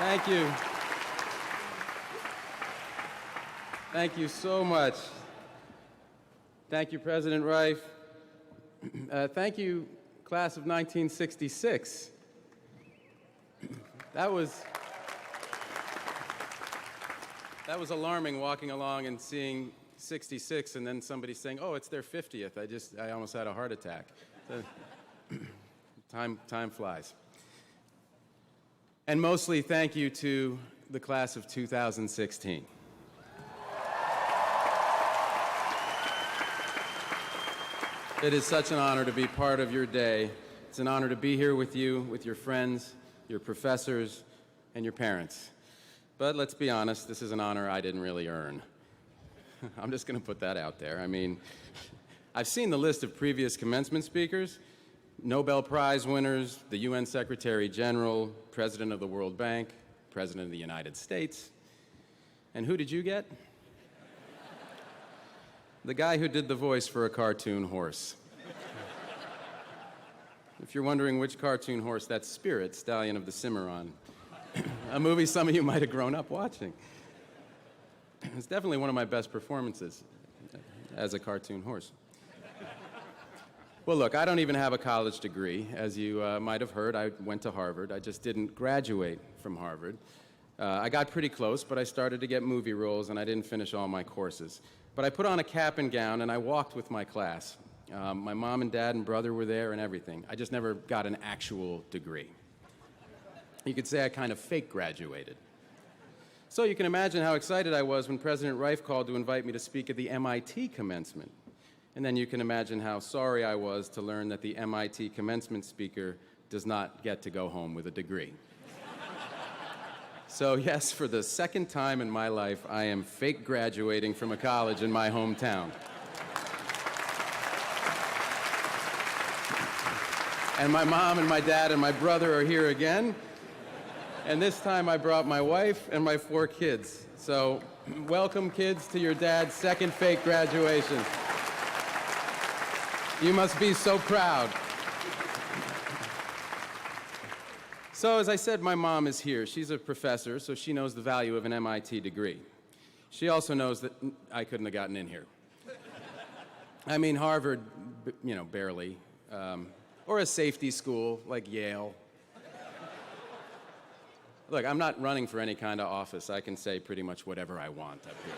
Thank you. Thank you so much. Thank you, President Reif. Thank you, class of 1966. That was alarming, walking along and seeing 66 and then somebody saying, oh, it's their 50th. I almost had a heart attack. Time flies. And mostly thank you to the class of 2016. It is such an honor to be part of your day. It's an honor to be here with you, with your friends, your professors, and your parents. But let's be honest, this is an honor I didn't really earn. I'm just going to put that out there. I mean, I've seen the list of previous commencement speakers, Nobel Prize winners, the UN Secretary General, President of the World Bank, President of the United States. And who did you get? The guy who did the voice for a cartoon horse. If you're wondering which cartoon horse, that's Spirit, Stallion of the Cimarron, a movie some of you might have grown up watching. It's definitely one of my best performances as a cartoon horse. Well, look, I don't even have a college degree. As you might have heard, I went to Harvard. I just didn't graduate from Harvard. I got pretty close, but I started to get movie roles, and I didn't finish all my courses. But I put on a cap and gown, and I walked with my class. My mom and dad and brother were there and everything. I just never got an actual degree. You could say I kind of fake graduated. So you can imagine how excited I was when President Reif called to invite me to speak at the MIT commencement. And then you can imagine how sorry I was to learn that the MIT commencement speaker does not get to go home with a degree. So yes, for the second time in my life, I am fake graduating from a college in my hometown. And my mom and my dad and my brother are here again. And this time I brought my wife and my 4 kids. So welcome, kids, to your dad's second fake graduation. You must be so proud. So as I said, my mom is here. She's a professor, so she knows the value of an MIT degree. She also knows that I couldn't have gotten in here. I mean, Harvard, barely. Or a safety school like Yale. Look, I'm not running for any kind of office. I can say pretty much whatever I want up here.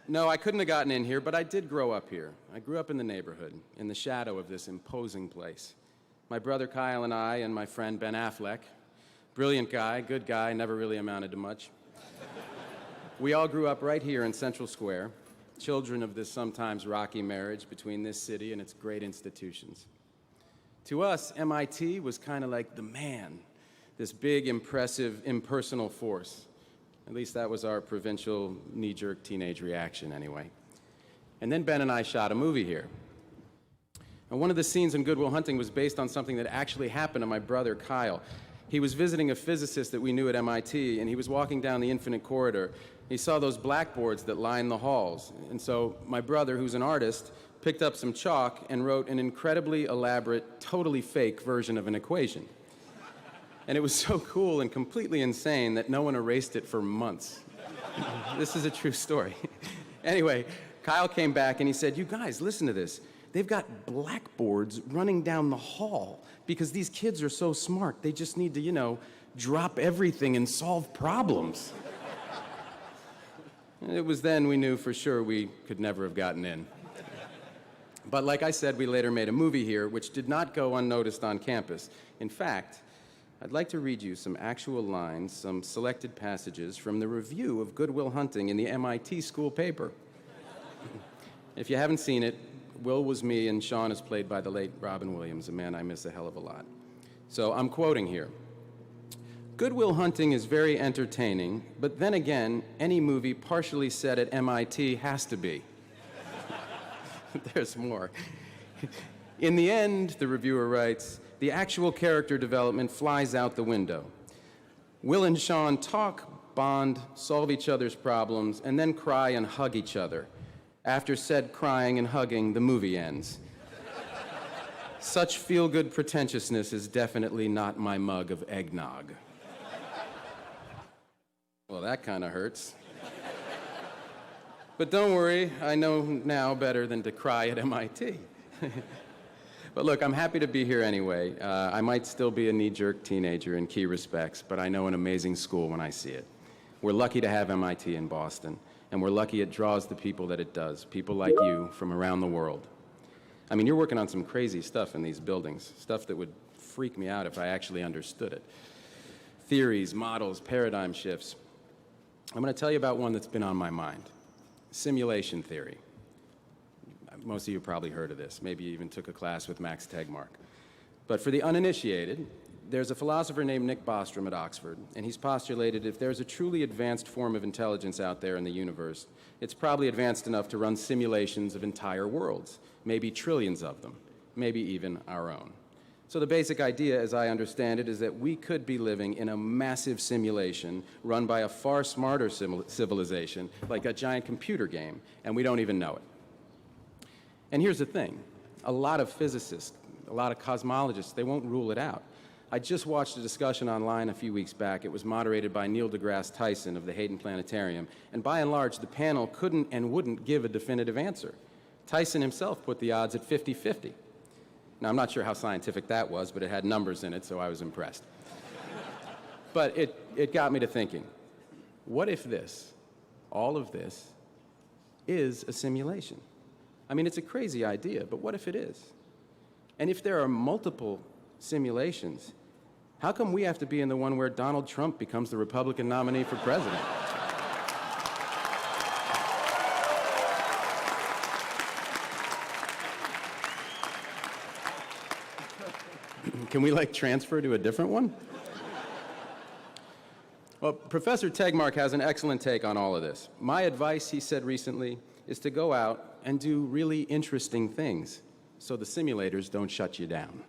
No, I couldn't have gotten in here, but I did grow up here. I grew up in the neighborhood, in the shadow of this imposing place. My brother Kyle and I and my friend Ben Affleck, brilliant guy, good guy, never really amounted to much. We all grew up right here in Central Square, children of this sometimes rocky marriage between this city and its great institutions. To us, MIT was kind of like the man, this big, impressive, impersonal force. At least that was our provincial, knee-jerk teenage reaction, anyway. And then Ben and I shot a movie here. And one of the scenes in Good Will Hunting was based on something that actually happened to my brother, Kyle. He was visiting a physicist that we knew at MIT, and he was walking down the infinite corridor. He saw those blackboards that line the halls. And so my brother, who's an artist, picked up some chalk and wrote an incredibly elaborate, totally fake version of an equation. And it was so cool and completely insane that no one erased it for months. This is a true story. Anyway, Kyle came back and he said, you guys, listen to this. They've got blackboards running down the hall because these kids are so smart. They just need to, drop everything and solve problems. And it was then we knew for sure we could never have gotten in. But like I said, we later made a movie here which did not go unnoticed on campus. In fact, I'd like to read you some actual lines, some selected passages from the review of Good Will Hunting in the MIT school paper. If you haven't seen it, Will was me and Sean is played by the late Robin Williams, a man I miss a hell of a lot. So I'm quoting here. Good Will Hunting is very entertaining, but then again, any movie partially set at MIT has to be. There's more. In the end, the reviewer writes, the actual character development flies out the window. Will and Sean talk, bond, solve each other's problems, and then cry and hug each other. After said crying and hugging, the movie ends. Such feel-good pretentiousness is definitely not my mug of eggnog. Well, that kind of hurts. But don't worry, I know now better than to cry at MIT. But look, I'm happy to be here anyway. I might still be a knee-jerk teenager in key respects, but I know an amazing school when I see it. We're lucky to have MIT in Boston, and we're lucky it draws the people that it does, people like you from around the world. I mean, you're working on some crazy stuff in these buildings, stuff that would freak me out if I actually understood it. Theories, models, paradigm shifts. I'm going to tell you about one that's been on my mind. Simulation theory. Most of you probably heard of this. Maybe you even took a class with Max Tegmark. But for the uninitiated, there's a philosopher named Nick Bostrom at Oxford, and he's postulated if there's a truly advanced form of intelligence out there in the universe, it's probably advanced enough to run simulations of entire worlds, maybe trillions of them, maybe even our own. So the basic idea, as I understand it, is that we could be living in a massive simulation run by a far smarter civilization, like a giant computer game, and we don't even know it. And here's the thing. A lot of physicists, a lot of cosmologists, they won't rule it out. I just watched a discussion online a few weeks back. It was moderated by Neil deGrasse Tyson of the Hayden Planetarium, and by and large, the panel couldn't and wouldn't give a definitive answer. Tyson himself put the odds at 50-50. Now, I'm not sure how scientific that was, but it had numbers in it, so I was impressed. But it got me to thinking, what if this, all of this, is a simulation? I mean, it's a crazy idea, but what if it is? And if there are multiple simulations, how come we have to be in the one where Donald Trump becomes the Republican nominee for president? Can we, transfer to a different one? Well, Professor Tegmark has an excellent take on all of this. My advice, he said recently, is to go out and do really interesting things so the simulators don't shut you down.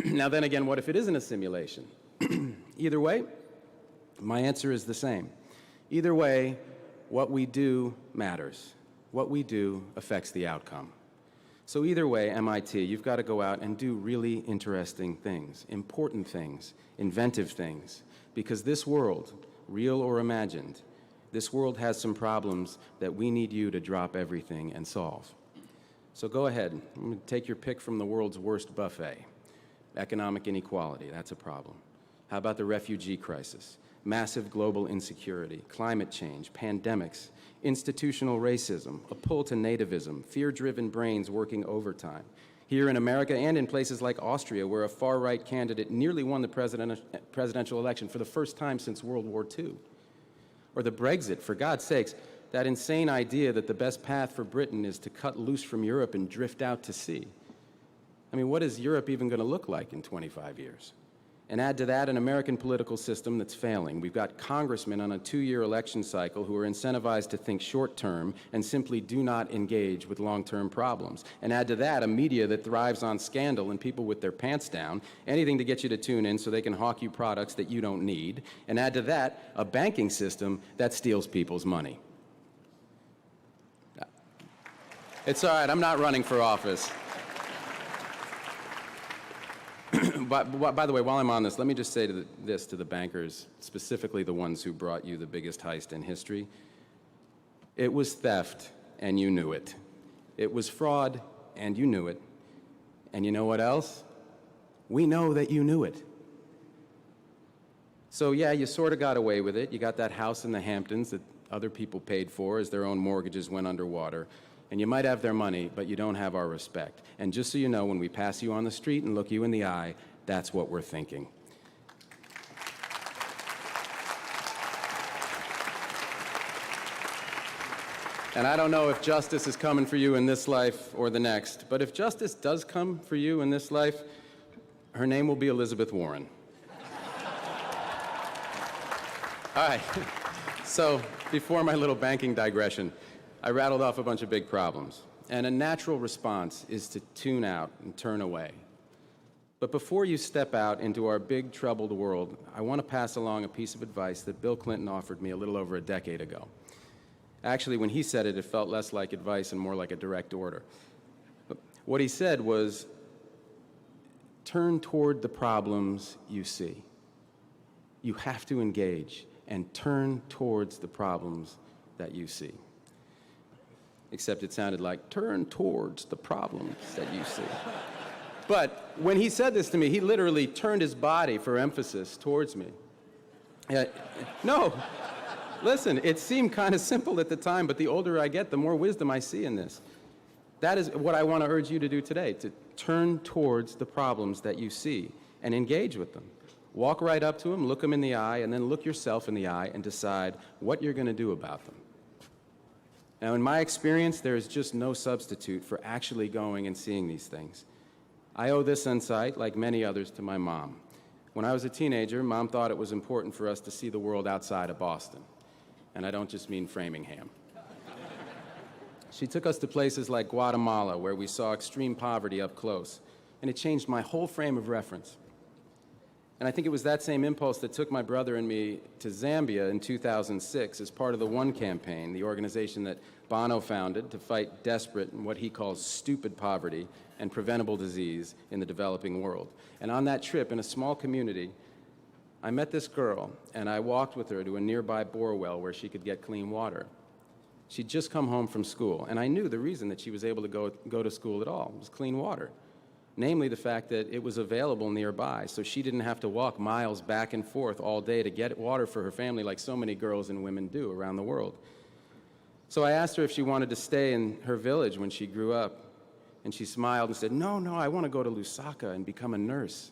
Now then again, what if it isn't a simulation? Either way, my answer is the same. Either way, what we do matters. What we do affects the outcome. So either way, MIT, you've got to go out and do really interesting things, important things, inventive things, because this world, real or imagined, this world has some problems that we need you to drop everything and solve. So go ahead, take your pick from the world's worst buffet. Economic inequality, that's a problem. How about the refugee crisis? Massive global insecurity, climate change, pandemics, institutional racism, a pull to nativism, fear-driven brains working overtime. Here in America and in places like Austria, where a far-right candidate nearly won the presidential election for the first time since World War II. Or the Brexit, for God's sakes, that insane idea that the best path for Britain is to cut loose from Europe and drift out to sea. I mean, what is Europe even going to look like in 25 years? And add to that an American political system that's failing. We've got congressmen on a 2-year election cycle who are incentivized to think short-term and simply do not engage with long-term problems. And add to that a media that thrives on scandal and people with their pants down, anything to get you to tune in so they can hawk you products that you don't need. And add to that a banking system that steals people's money. It's all right, I'm not running for office. By the way, while I'm on this, let me just say this to the bankers, specifically the ones who brought you the biggest heist in history. It was theft, and you knew it. It was fraud, and you knew it. And you know what else? We know that you knew it. So yeah, you sort of got away with it. You got that house in the Hamptons that other people paid for as their own mortgages went underwater. And you might have their money, but you don't have our respect. And just so you know, when we pass you on the street and look you in the eye, that's what we're thinking. And I don't know if justice is coming for you in this life or the next, but if justice does come for you in this life, her name will be Elizabeth Warren. All right, so before my little banking digression, I rattled off a bunch of big problems, and a natural response is to tune out and turn away. But before you step out into our big troubled world, I want to pass along a piece of advice that Bill Clinton offered me a little over a decade ago. Actually, when he said it, it felt less like advice and more like a direct order. But what he said was, turn toward the problems you see. You have to engage and turn towards the problems that you see. Except it sounded like, turn towards the problems that you see. But when he said this to me, he literally turned his body for emphasis towards me. No, listen, it seemed kind of simple at the time, but the older I get, the more wisdom I see in this. That is what I want to urge you to do today, to turn towards the problems that you see and engage with them. Walk right up to them, look them in the eye, and then look yourself in the eye and decide what you're going to do about them. Now, in my experience, there is just no substitute for actually going and seeing these things. I owe this insight, like many others, to my mom. When I was a teenager, Mom thought it was important for us to see the world outside of Boston. And I don't just mean Framingham. She took us to places like Guatemala, where we saw extreme poverty up close, and it changed my whole frame of reference. And I think it was that same impulse that took my brother and me to Zambia in 2006 as part of the One campaign, the organization that Bono founded to fight desperate and what he calls stupid poverty and preventable disease in the developing world. And on that trip, in a small community, I met this girl, and I walked with her to a nearby bore well where she could get clean water. She'd just come home from school, and I knew the reason that she was able to go to school at all was clean water. Namely, the fact that it was available nearby, so she didn't have to walk miles back and forth all day to get water for her family like so many girls and women do around the world. So I asked her if she wanted to stay in her village when she grew up, and she smiled and said, no, I want to go to Lusaka and become a nurse.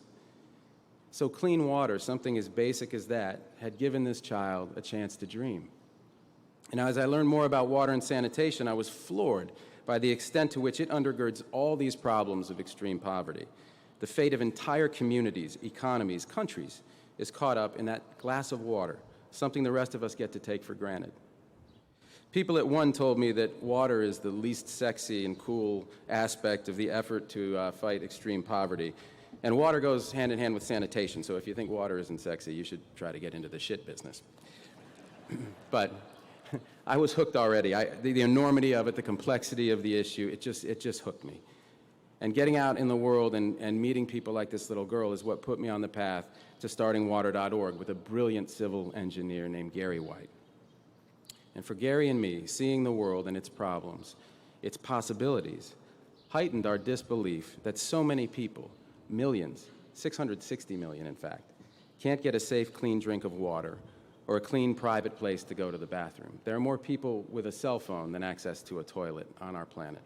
So clean water, something as basic as that, had given this child a chance to dream. And as I learned more about water and sanitation, I was floored by the extent to which it undergirds all these problems of extreme poverty. The fate of entire communities, economies, countries is caught up in that glass of water, something the rest of us get to take for granted. People at One told me that water is the least sexy and cool aspect of the effort to fight extreme poverty. And water goes hand in hand with sanitation, so if you think water isn't sexy, you should try to get into the shit business. But I was hooked already. The enormity of it, the complexity of the issue, it just hooked me. And getting out in the world and meeting people like this little girl is what put me on the path to starting Water.org with a brilliant civil engineer named Gary White. And for Gary and me, seeing the world and its problems, its possibilities, heightened our disbelief that so many people, millions, 660 million in fact, can't get a safe, clean drink of water or a clean private place to go to the bathroom. There are more people with a cell phone than access to a toilet on our planet.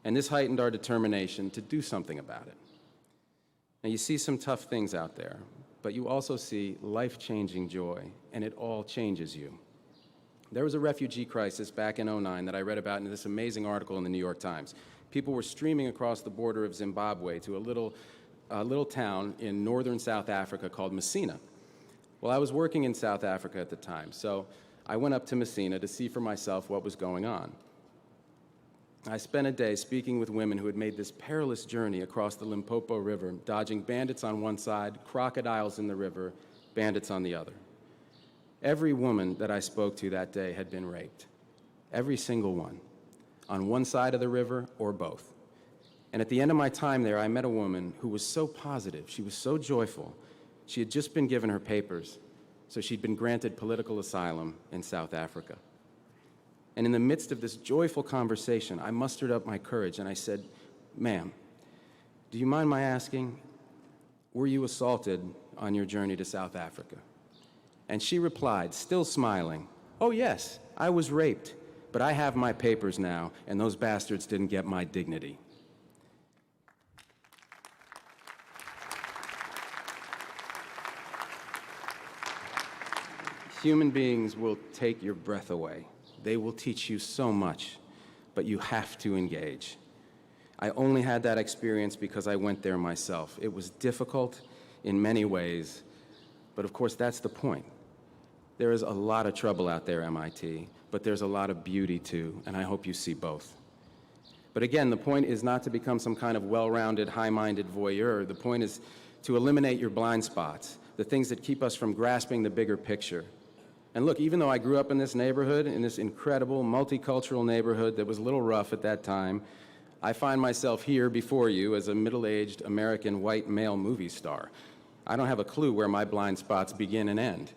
And this heightened our determination to do something about it. Now, you see some tough things out there, but you also see life-changing joy, and it all changes you. There was a refugee crisis back in '09 that I read about in this amazing article in the New York Times. People were streaming across the border of Zimbabwe to a little town in northern South Africa called Messina. Well, I was working in South Africa at the time, so I went up to Messina to see for myself what was going on. I spent a day speaking with women who had made this perilous journey across the Limpopo River, dodging bandits on one side, crocodiles in the river, bandits on the other. Every woman that I spoke to that day had been raped. Every single one. On one side of the river or both. And at the end of my time there, I met a woman who was so positive, she was so joyful. She had just been given her papers, so she'd been granted political asylum in South Africa. And in the midst of this joyful conversation, I mustered up my courage and I said, ma'am, do you mind my asking, were you assaulted on your journey to South Africa? And she replied, still smiling, oh yes, I was raped, but I have my papers now, and those bastards didn't get my dignity. Human beings will take your breath away. They will teach you so much, but you have to engage. I only had that experience because I went there myself. It was difficult in many ways, but of course that's the point. There is a lot of trouble out there, MIT, but there's a lot of beauty too, and I hope you see both. But again, the point is not to become some kind of well-rounded, high-minded voyeur. The point is to eliminate your blind spots, the things that keep us from grasping the bigger picture. And look, even though I grew up in this neighborhood, in this incredible multicultural neighborhood that was a little rough at that time, I find myself here before you as a middle-aged American white male movie star. I don't have a clue where my blind spots begin and end.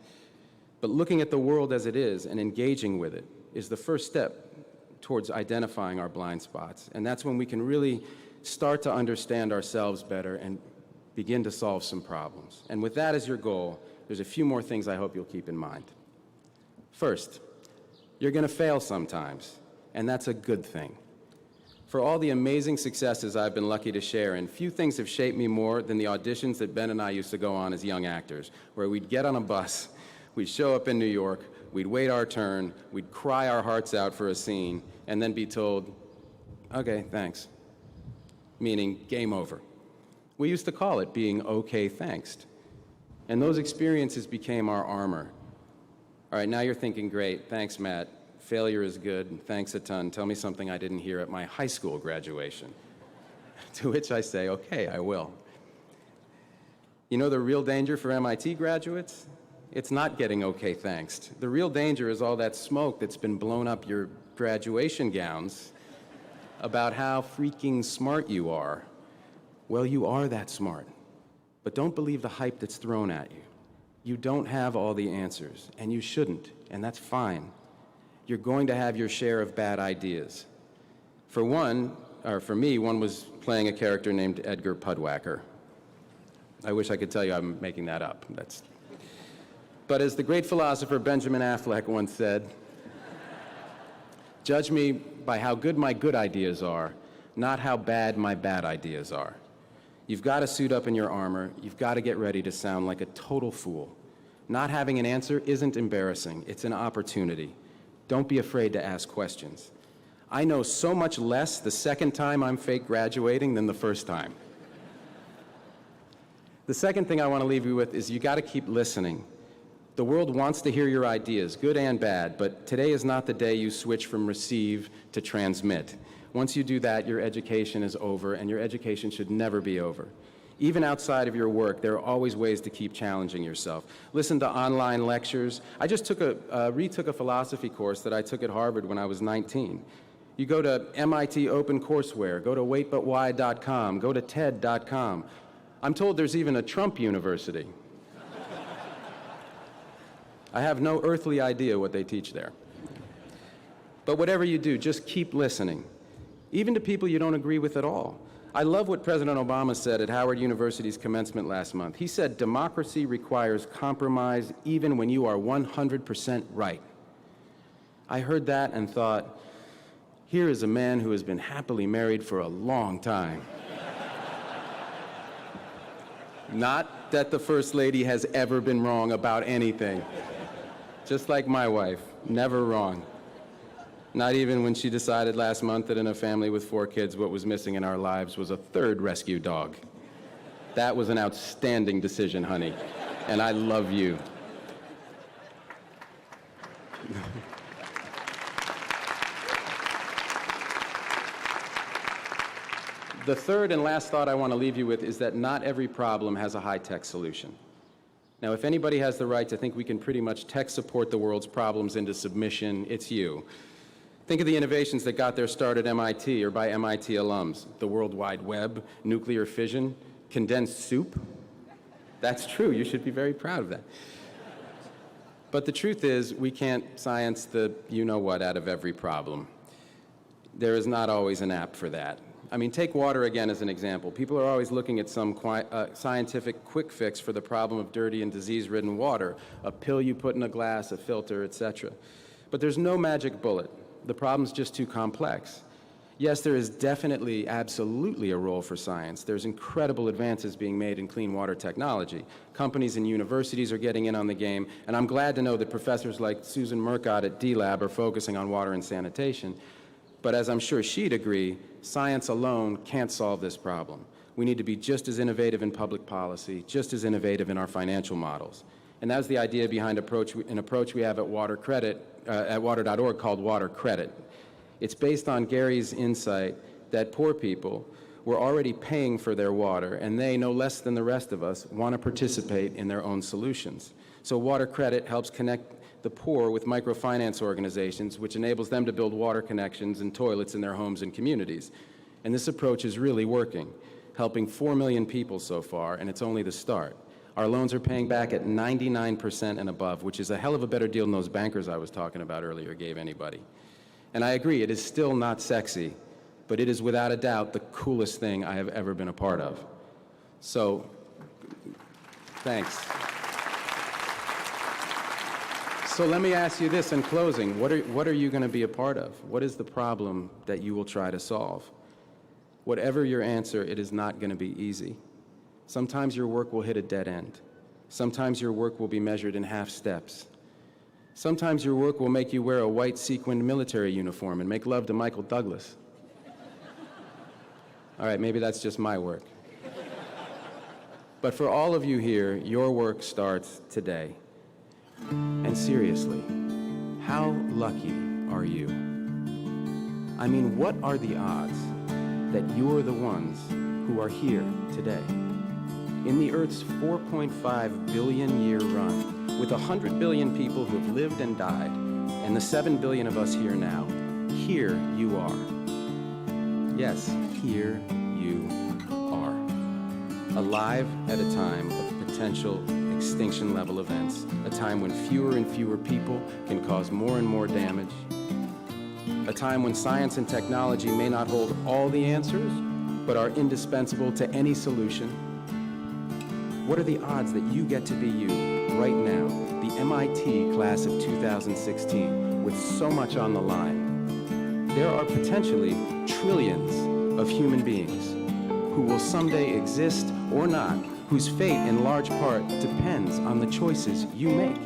But looking at the world as it is and engaging with it is the first step towards identifying our blind spots. And that's when we can really start to understand ourselves better and begin to solve some problems. And with that as your goal, there's a few more things I hope you'll keep in mind. First, you're going to fail sometimes, and that's a good thing. For all the amazing successes I've been lucky to share in, few things have shaped me more than the auditions that Ben and I used to go on as young actors, where we'd get on a bus, we'd show up in New York, we'd wait our turn, we'd cry our hearts out for a scene, and then be told, okay, thanks, meaning game over. We used to call it being okay, thanks. And those experiences became our armor. All right, now you're thinking, great, thanks, Matt. Failure is good, thanks a ton. Tell me something I didn't hear at my high school graduation. To which I say, okay, I will. You know the real danger for MIT graduates? It's not getting okay, thanks. The real danger is all that smoke that's been blown up your graduation gowns about how freaking smart you are. Well, you are that smart, but don't believe the hype that's thrown at you. You don't have all the answers, and you shouldn't, and that's fine. You're going to have your share of bad ideas. For me, one was playing a character named Edgar Pudwacker. I wish I could tell you I'm making that up. But as the great philosopher Benjamin Affleck once said, judge me by how good my good ideas are, not how bad my bad ideas are. You've got to suit up in your armor. You've got to get ready to sound like a total fool. Not having an answer isn't embarrassing. It's an opportunity. Don't be afraid to ask questions. I know so much less the second time I'm fake graduating than the first time. The second thing I want to leave you with is you got to keep listening. The world wants to hear your ideas, good and bad, but today is not the day you switch from receive to transmit. Once you do that, your education is over, and your education should never be over. Even outside of your work, there are always ways to keep challenging yourself. Listen to online lectures. I just retook a philosophy course that I took at Harvard when I was 19. You go to MIT OpenCourseWare, go to waitbutwhy.com, go to TED.com. I'm told there's even a Trump University. I have no earthly idea what they teach there. But whatever you do, just keep listening, even to people you don't agree with at all. I love what President Obama said at Howard University's commencement last month. He said, democracy requires compromise even when you are 100% right. I heard that and thought, here is a man who has been happily married for a long time. Not that the First Lady has ever been wrong about anything. Just like my wife, never wrong. Not even when she decided last month that in a family with 4 kids, what was missing in our lives was a 3rd rescue dog. That was an outstanding decision, honey, and I love you. The third and last thought I want to leave you with is that not every problem has a high-tech solution. Now, if anybody has the right to think we can pretty much tech support the world's problems into submission, it's you. Think of the innovations that got their start at MIT or by MIT alums. The World Wide Web, nuclear fission, condensed soup. That's true, you should be very proud of that. But the truth is, we can't science the you-know-what out of every problem. There is not always an app for that. I mean, take water again as an example. People are always looking at some scientific quick fix for the problem of dirty and disease-ridden water, a pill you put in a glass, a filter, etc. But there's no magic bullet. The problem's just too complex. Yes, there is definitely, absolutely a role for science. There's incredible advances being made in clean water technology. Companies and universities are getting in on the game, and I'm glad to know that professors like Susan Murcott at D-Lab are focusing on water and sanitation. But as I'm sure she'd agree, science alone can't solve this problem. We need to be just as innovative in public policy, just as innovative in our financial models. And that's the idea behind an approach we have at water.org called Water Credit. It's based on Gary's insight that poor people were already paying for their water, and they, no less than the rest of us, want to participate in their own solutions. So Water Credit helps connect the poor with microfinance organizations, which enables them to build water connections and toilets in their homes and communities. And this approach is really working, helping 4 million people so far, and it's only the start. Our loans are paying back at 99% and above, which is a hell of a better deal than those bankers I was talking about earlier gave anybody. And I agree, it is still not sexy, but it is without a doubt the coolest thing I have ever been a part of. So, thanks. So let me ask you this in closing. What are you going to be a part of? What is the problem that you will try to solve? Whatever your answer, it is not going to be easy. Sometimes your work will hit a dead end. Sometimes your work will be measured in half steps. Sometimes your work will make you wear a white sequined military uniform and make love to Michael Douglas. All right, maybe that's just my work. But for all of you here, your work starts today. And seriously, how lucky are you? I mean, what are the odds that you're the ones who are here today? In the Earth's 4.5 billion year run, with 100 billion people who have lived and died, and the 7 billion of us here now, here you are. Yes, here you are. Alive at a time of potential extinction level events, a time when fewer and fewer people can cause more and more damage, a time when science and technology may not hold all the answers, but are indispensable to any solution. What are the odds that you get to be you right now, the MIT class of 2016, with so much on the line? There are potentially trillions of human beings who will someday exist or not, whose fate in large part depends on the choices you make,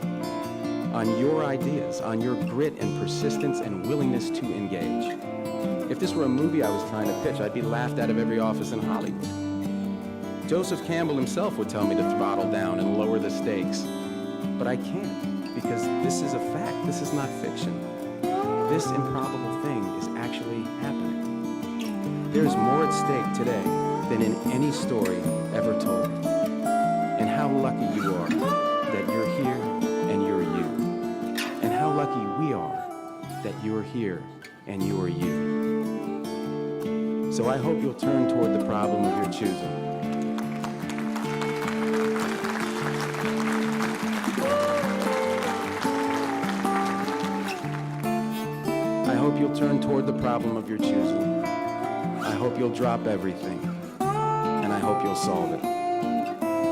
on your ideas, on your grit and persistence and willingness to engage. If this were a movie I was trying to pitch, I'd be laughed out of every office in Hollywood. Joseph Campbell himself would tell me to throttle down and lower the stakes. But I can't, because this is a fact. This is not fiction. This improbable thing is actually happening. There's more at stake today than in any story ever told. And how lucky you are that you're here and you're you. And how lucky we are that you're here and you're you. So I hope you'll turn toward the problem of your choosing. I hope you'll turn toward the problem of your choosing. I hope you'll drop everything, and I hope you'll solve it.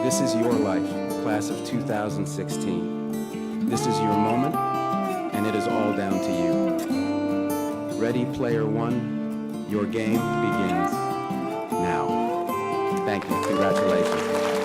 This is your life, class of 2016. This is your moment, and it is all down to you. Ready, player one, your game begins now. Thank you. Congratulations.